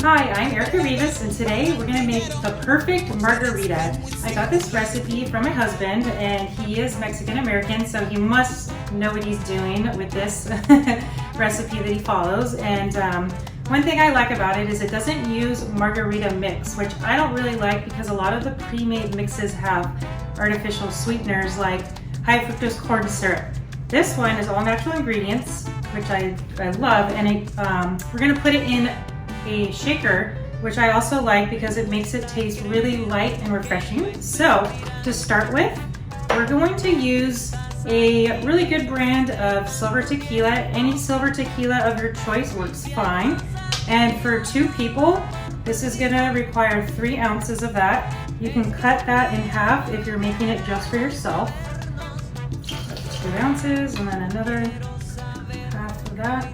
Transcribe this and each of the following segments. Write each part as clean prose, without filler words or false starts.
Hi, I'm Rivas, and today we're going to make the perfect margarita. I got this recipe from my husband, and he is Mexican-American, so he must know what he's doing with this recipe that he follows. And one thing I like about it is it doesn't use margarita mix, which I don't really like because a lot of the pre-made mixes have artificial sweeteners like high fructose corn syrup. This one is all natural ingredients, which I love, and we're going to put it in a shaker, which I also like because it makes it taste really light and refreshing. So to start with, we're going to use a really good brand of silver tequila. Any silver tequila of your choice works fine. And for 2 people, this is going to require 3 ounces of that. You can cut that in half if you're making it just for yourself. 2 ounces and then another half of that.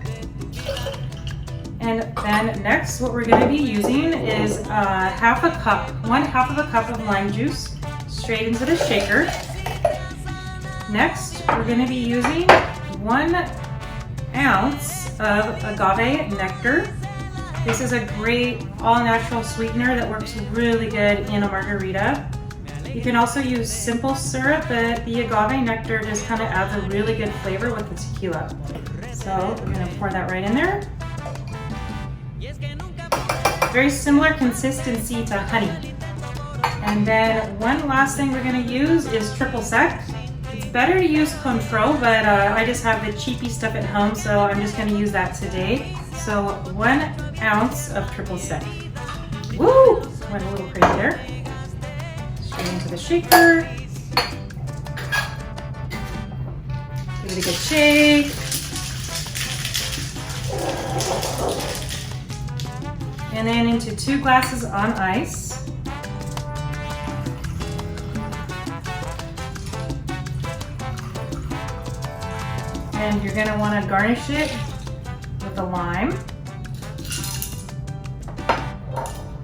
And then next, what we're going to be using is one half of a cup of lime juice straight into the shaker. Next, we're going to be using 1 ounce of agave nectar. This is a great all-natural sweetener that works really good in a margarita. You can also use simple syrup, but the agave nectar just kind of adds a really good flavor with the tequila. So we're going to pour that right in there. Very similar consistency to honey. And then one last thing we're going to use is triple sec. It's better to use Control, but I just have the cheapy stuff at home, so I'm just going to use that today. So 1 ounce of triple sec. Woo! Went a little crazy there. Straight into the shaker. Give it a good shake. And then into 2 glasses on ice. And you're going to want to garnish it with a lime.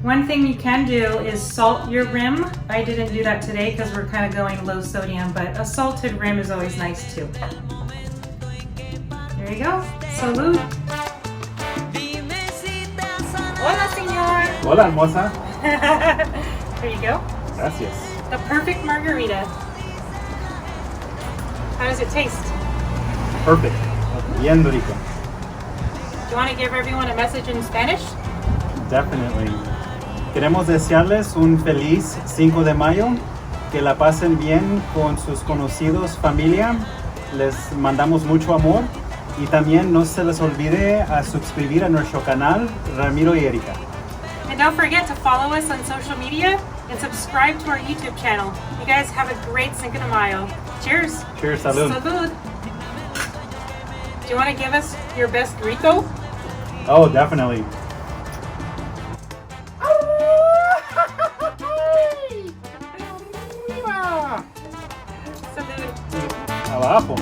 One thing you can do is salt your rim. I didn't do that today because we're kind of going low sodium, but a salted rim is always nice too. There you go. Salud. Hola, señor. Hola, hermosa. There you go. Gracias. The perfect margarita. How does it taste? Perfect. Bien rico. Do you want to give everyone a message in Spanish? Definitely. Queremos desearles un feliz 5 de Mayo. Que la pasen bien con sus conocidos, familia. Les mandamos mucho amor. Y también no se les olvide a suscribir a nuestro canal Ramiro y Erika. And don't forget to follow us on social media and subscribe to our YouTube channel. You guys have a great Cinco de Mayo. Cheers. Cheers, salud. Salud. Do you want to give us your best grito? Oh, definitely. Salud. Abajo.